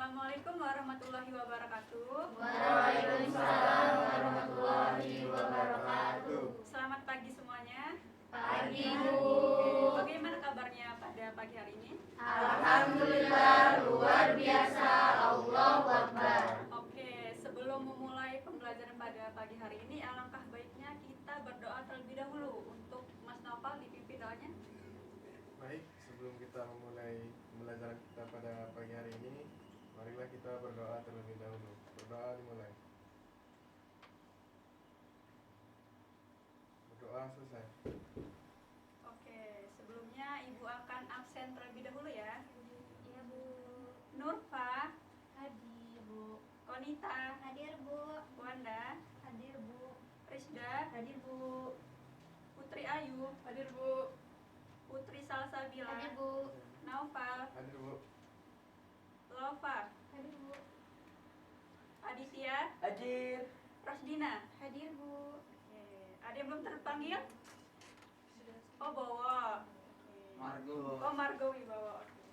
Assalamualaikum warahmatullahi wabarakatuh. Waalaikumsalam warahmatullahi wabarakatuh. Selamat pagi semuanya. Pagi, Bu. Bagaimana kabarnya pada pagi hari ini? Alhamdulillah, luar biasa. Allahu Akbar. Oke, sebelum memulai pembelajaran pada pagi hari ini, alangkah baiknya kita berdoa terlebih dahulu. Untuk Mas Naufal, dipimpin doanya. Baik, sebelum kita memulai pembelajaran kita pada pagi hari ini, marilah kita berdoa terlebih dahulu. Berdoa dimulai. Berdoa selesai. Oke, sebelumnya Ibu akan absen terlebih dahulu ya. Iya, Bu. Nurfa, Hadir, Bu. Konita, Hadir, Bu. Wanda, Hadir, Bu. Risda, Hadir, Bu. Putri Ayu, hadir Bu. Putri Salsabila, Hadir, Bu. Naufal, Hadir, Bu. Lova, Hadir, Bu. Aditya, Hadir. Rosdina. Hadir, Bu. Oke, ada yang belum terpanggil? Oh, Bowo. Oke. Margo. Oh, Margo Wibowo. Oke.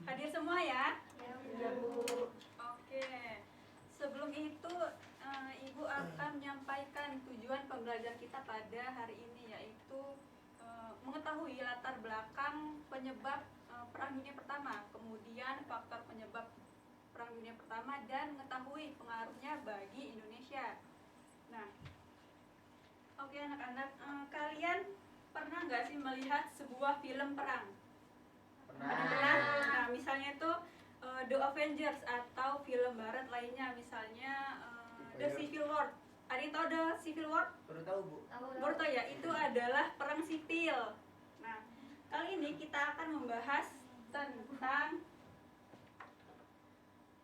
Hadir semua ya? Ya, Bu. Oke. Sebelum itu, Ibu akan menyampaikan tujuan pembelajaran kita pada hari ini, yaitu mengetahui latar belakang penyebab Perang Dunia Pertama, kemudian faktor penyebab Perang Dunia Pertama, dan mengetahui pengaruhnya bagi Indonesia. Nah, oke anak-anak, kalian pernah nggak sih melihat sebuah film perang? Pernah? Nah, misalnya itu The Avengers atau film barat lainnya, misalnya The Civil War. Ada yang tahu The Civil War? Baru tahu, Bu. Baru tahu ya, itu adalah perang sipil. Nah, kali ini kita akan membahas tentang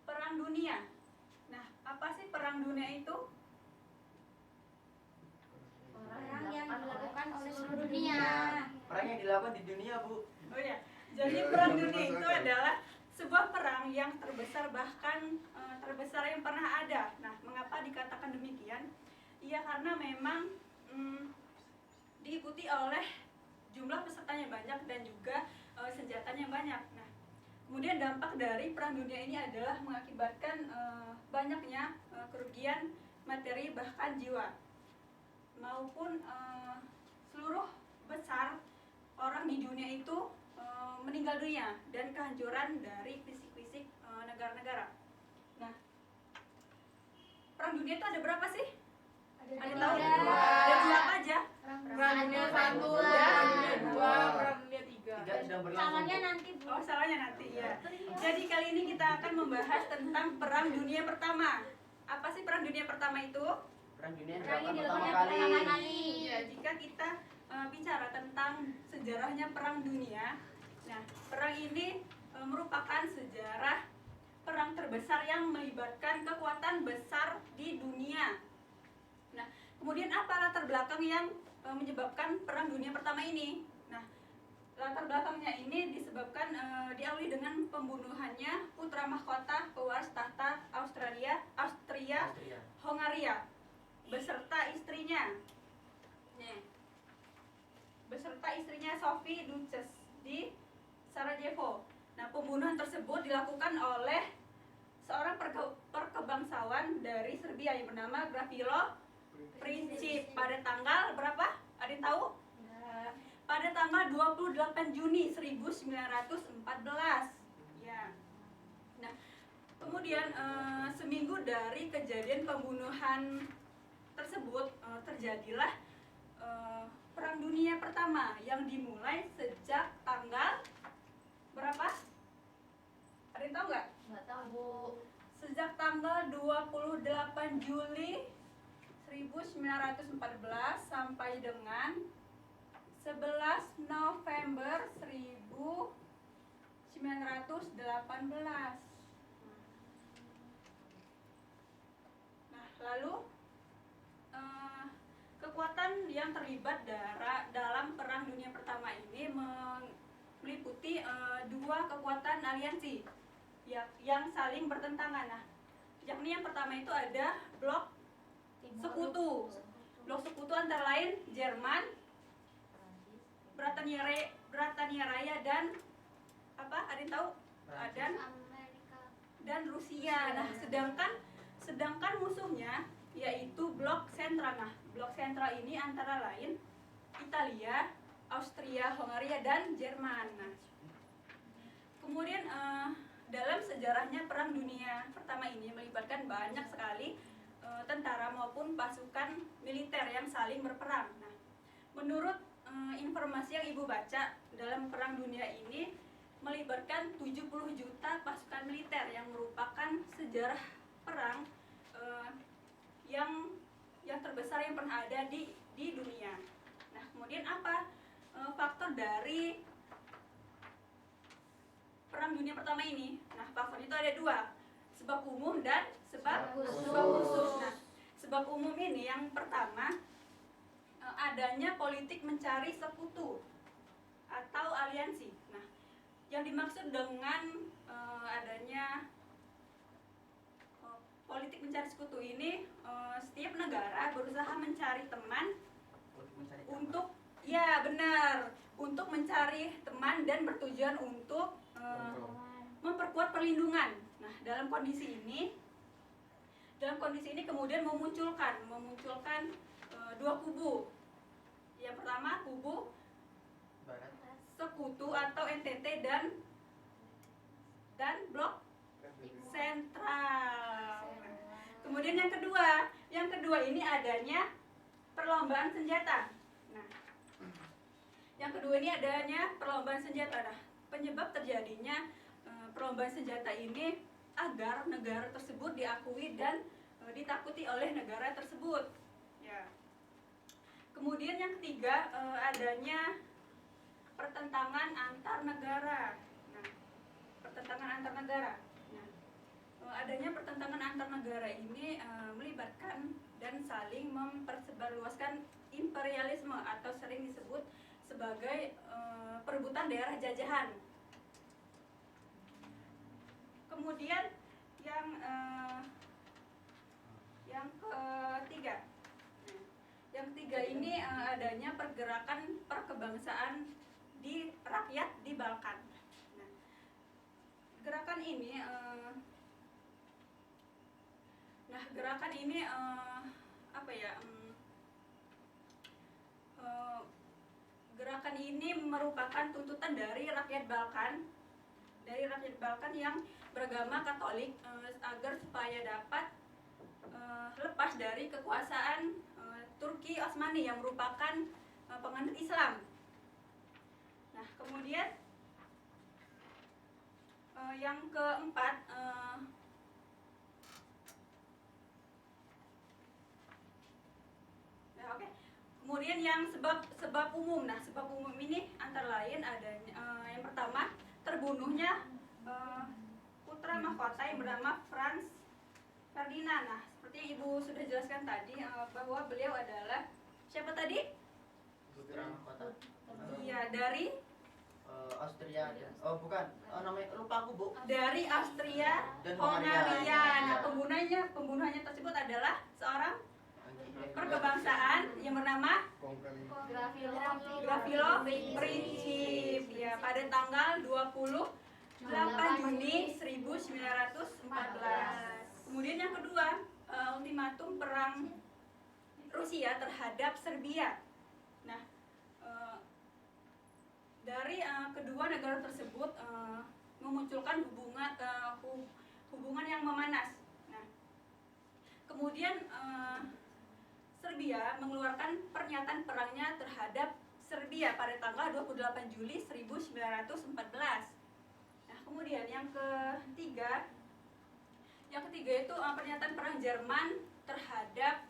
Perang Dunia. Nah, apa sih Perang Dunia itu? Perang yang dilakukan oleh seluruh dunia. Perang yang dilakukan di dunia, Bu. Oh ya, jadi Perang Dunia itu adalah sebuah perang yang terbesar, bahkan terbesar yang pernah ada. Nah, mengapa dikatakan demikian? Iya, karena memang diikuti oleh jumlah pesertanya banyak dan juga senjatanya banyak. Nah, kemudian dampak dari Perang Dunia ini adalah mengakibatkan banyaknya kerugian materi bahkan jiwa, maupun seluruh besar orang di dunia itu meninggal dunia dan kehancuran dari fisik-fisik negara-negara. Nah, Perang Dunia itu ada berapa sih? Ada yang tahu? Ada dua apa aja? Perang Dunia 1, Perang Dunia 2, Perang Dunia 3. Tidak sedang berlangsung. Salahnya Bu. nanti, Bu. Oh, salahnya nanti ya. Jadi kali ini kita akan membahas tentang Perang Dunia Pertama. Apa sih Perang Dunia Pertama itu? Perang dunia yang Perang yang dilakukan dilakukan pertama pertama kali. kali. Ya, jika kita bicara tentang sejarahnya Perang Dunia, nah, perang ini merupakan sejarah perang terbesar yang melibatkan kekuatan besar di dunia. Nah, kemudian apa latar belakang yang menyebabkan Perang Dunia Pertama ini? Nah, latar belakangnya ini disebabkan diawali dengan pembunuhannya putra mahkota pewaris tahta Austria Hongaria beserta istrinya. Nih, beserta istrinya Sophie Duchess di Sarajevo. Nah, pembunuhan tersebut dilakukan oleh seorang perkebangsawan dari Serbia yang bernama Gavrilo Princip pada tanggal berapa? Ada yang tahu? Pada tanggal 28 Juni 1914. Ya. Nah, kemudian seminggu dari kejadian pembunuhan tersebut terjadilah Perang Dunia Pertama yang dimulai sejak tanggal berapa? Ada yang tahu nggak? Nggak tahu, Bu. Sejak tanggal 28 Juli 1914 sampai dengan 11 November 1918. Nah, lalu kekuatan yang terlibat dalam Perang Dunia Pertama ini meliputi dua kekuatan aliansi yang saling bertentangan. Nah, yakni yang pertama itu ada blok sekutu. Blok sekutu antara lain Jerman, Britania Raya dan apa? Ada yang tahu? Dan Amerika. dan dan Rusia. Nah, sedangkan musuhnya yaitu blok sentral. Nah, blok sentral ini antara lain Italia, Austria, Hongaria, dan Jerman. Nah, kemudian dalam sejarahnya Perang Dunia Pertama ini melibatkan banyak sekali tentara maupun pasukan militer yang saling berperang. Nah, menurut informasi yang Ibu baca, dalam Perang Dunia ini melibatkan 70 juta pasukan militer yang merupakan sejarah perang yang terbesar yang pernah ada di dunia. Nah, kemudian apa faktor dari Perang Dunia Pertama ini? Nah, faktor itu ada dua, sebab umum dan sebab khusus. Nah, sebab umum ini yang pertama adanya politik mencari sekutu atau aliansi. Nah, yang dimaksud dengan adanya politik mencari sekutu ini, setiap negara berusaha mencari teman untuk, ya benar, untuk mencari teman dan bertujuan untuk memperkuat perlindungan. Nah, dalam kondisi ini kemudian memunculkan dua kubu. Yang pertama kubu Barat. sekutu atau NTT dan blok sentral. Kemudian yang kedua ini adanya perlombaan senjata. Nah, yang kedua ini adanya perlombaan senjata. Nah, penyebab terjadinya perlombaan senjata ini agar negara tersebut diakui dan ditakuti oleh negara tersebut. Ya. Kemudian yang ketiga adanya pertentangan antar negara. Nah, pertentangan antar negara. Nah, adanya pertentangan antar negara ini melibatkan dan saling mempersebarluaskan imperialisme atau sering disebut sebagai perebutan daerah jajahan. Kemudian yang ketiga ini adanya pergerakan perkebangsaan di rakyat di Balkan. Nah, gerakan ini gerakan ini merupakan tuntutan dari rakyat Balkan yang beragama Katolik agar supaya dapat lepas dari kekuasaan Turki Utsmani yang merupakan penganut Islam. Nah, kemudian yang keempat kemudian yang sebab umum. Nah, sebab umum ini antara lain adanya yang pertama terbunuhnya putra mahkota yang bernama Franz Ferdinand. Nah, seperti yang Ibu sudah jelaskan tadi bahwa beliau adalah siapa tadi? Putra mahkota. Iya, dari Austria. Oh, bukan. Namanya lupa aku, Bu. dari Austria Dan Hongaria. Nah, pembunuhannya tersebut adalah seorang perkebangsaan yang bernama Gavrilo Princip, ya, pada tanggal 28 Juni 1914. Kemudian yang kedua, ultimatum perang Rusia terhadap Serbia. Nah, dari kedua negara tersebut memunculkan hubungan yang memanas. Nah, kemudian Serbia mengeluarkan pernyataan perangnya terhadap Serbia pada tanggal 28 Juli 1914. Nah, kemudian yang ketiga itu pernyataan perang Jerman terhadap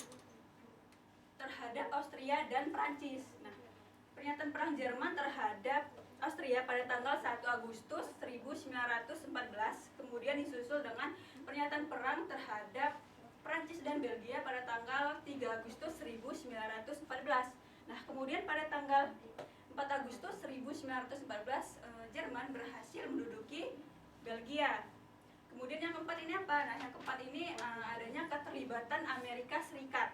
Austria dan Prancis. Nah, pernyataan perang Jerman terhadap Austria pada tanggal 1 Agustus 1914 kemudian disusul dengan pernyataan perang terhadap Prancis dan Belgia pada tanggal 3 Agustus 1914. Nah, kemudian pada tanggal 4 Agustus 1914 Jerman berhasil menduduki Belgia. Kemudian yang keempat ini apa? Nah, yang keempat ini adanya keterlibatan Amerika Serikat.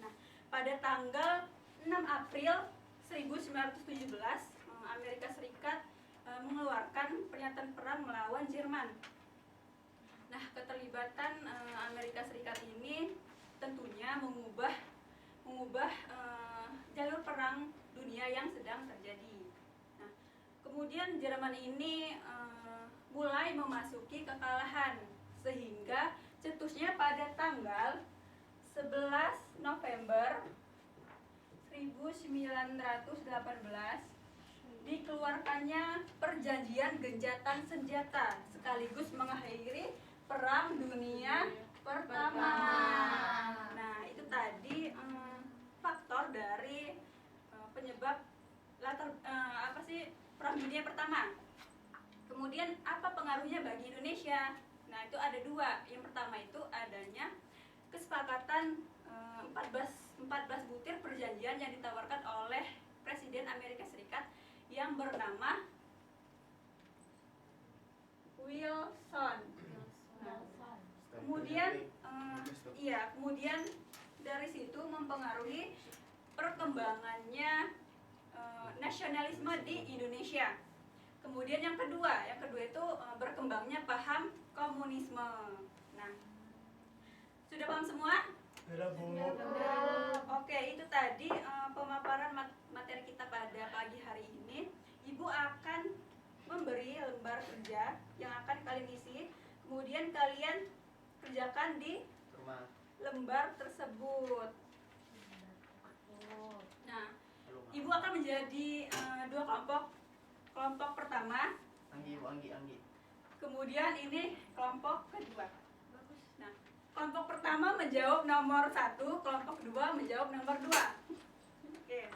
Nah, pada tanggal 6 April 1917 Amerika Serikat mengeluarkan pernyataan perang melawan Jerman. Nah, keterlibatan Amerika Serikat ini tentunya mengubah jalur perang dunia yang sedang terjadi. Nah, kemudian Jerman ini mulai memasuki kekalahan sehingga cetusnya pada tanggal 11 November 1918 dikeluarkannya perjanjian gencatan senjata sekaligus mengakhiri Perang Dunia Pertama. Nah, itu tadi faktor dari penyebab Perang Dunia Pertama. Kemudian apa pengaruhnya bagi Indonesia? Nah, itu ada dua. Yang pertama itu adanya kesepakatan 14 butir perjanjian yang ditawarkan oleh Presiden Amerika Serikat yang bernama Wilson. Nah, kemudian dari situ mempengaruhi perkembangannya nasionalisme di Indonesia. Kemudian yang kedua itu berkembangnya paham komunisme. Nah, sudah paham semua? Sudah, Bu. Oke, itu tadi pemaparan materi kita pada pagi hari ini. Ibu akan memberi lembar kerja yang akan kalian isi. Kemudian kalian kerjakan di Rumah. lembar tersebut. Nah, ibu akan menjadi dua kelompok. Kelompok pertama, Anggi, Bu, Anggi. kemudian ini kelompok kedua. Nah, kelompok pertama menjawab nomor 1, kelompok kedua menjawab nomor 2. Oke.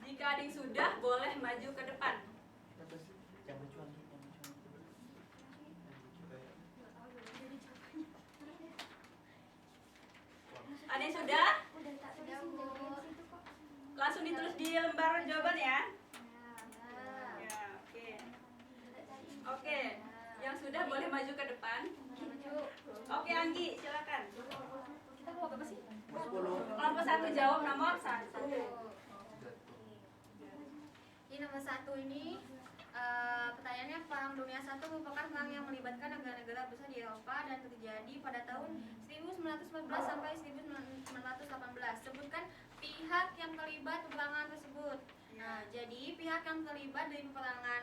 Jika adik sudah, boleh maju ke depan. Yang lucu, Anggi. Adik sudah? Sudah, Bu. Langsung ditulis di lembar jawaban ya. Ya, oke. Oke, yang sudah boleh maju ke depan. Oke, Anggi, silakan. Kita mau apa sih? 10. Kelompok 1 jawab nomor 1. Di nomor 1 ini pertanyaannya, Perang Dunia I merupakan perang yang melibatkan negara-negara besar di Eropa dan terjadi pada tahun 1914 sampai 1918. Sebutkan pihak yang terlibat peperangan tersebut. Nah, jadi pihak yang terlibat dari peperangan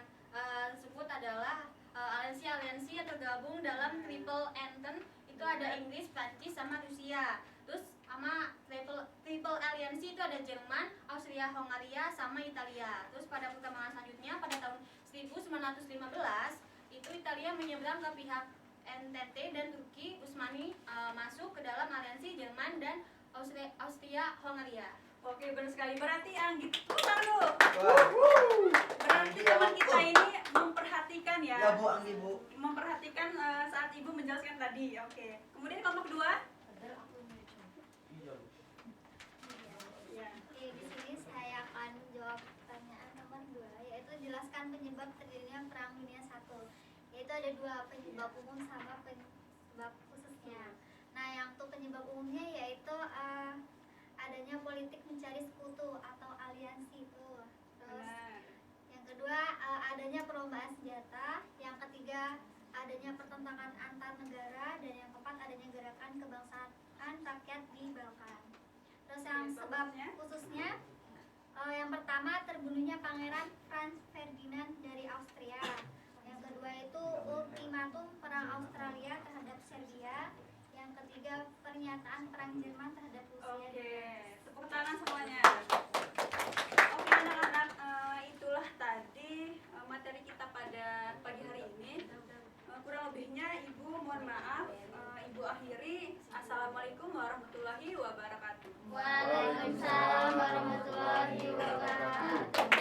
tersebut adalah aliansi yang tergabung dalam Triple Entente. Itu ada Inggris, Prancis, sama Rusia. Terus sama Triple Alliance itu ada Jerman, Austria, Hongaria, sama Italia. Terus pada perkembangan selanjutnya pada tahun 1915 itu Italia menyeberang ke pihak Entente dan Turki Utsmani masuk ke dalam aliansi Jerman dan Austria, Hongaria. Oke, benar sekali. Berarti Anggi, tepuk tangan dulu. Berarti Anggi, teman ya, kita Bu. ini memperhatikan ya. Ya, Bu, Anggi, Bu. Memperhatikan saat Ibu menjelaskan tadi. Oke. Kemudian kelompok kedua? Iya, Bu. Ya. Oke, di sini saya akan menjawab pertanyaan nomor 2, yaitu jelaskan penyebab terjadinya Perang Dunia I. Yaitu ada dua, penyebab umum sama penyebab khususnya. Nah, yang untuk penyebab umumnya yaitu adanya politik mencari sekutu atau aliansi itu. Terus Benar. yang kedua adanya perlombaan senjata. Yang ketiga adanya pertentangan antar negara, dan yang keempat adanya gerakan kebangsaan rakyat di Balkan. Terus yang Oke, sebab bagusnya. khususnya yang pertama terbunuhnya Pangeran Franz Ferdinand dari Austria. Yang kedua itu ultimatum perang Australia terhadap Serbia. Yang ketiga pernyataan perang Jerman terhadap Rusia. Oke, tepuk tangan semuanya. Oke anak-anak, itulah tadi materi kita pada pagi hari ini. Kurang lebihnya Ibu mohon maaf, Ibu akhiri.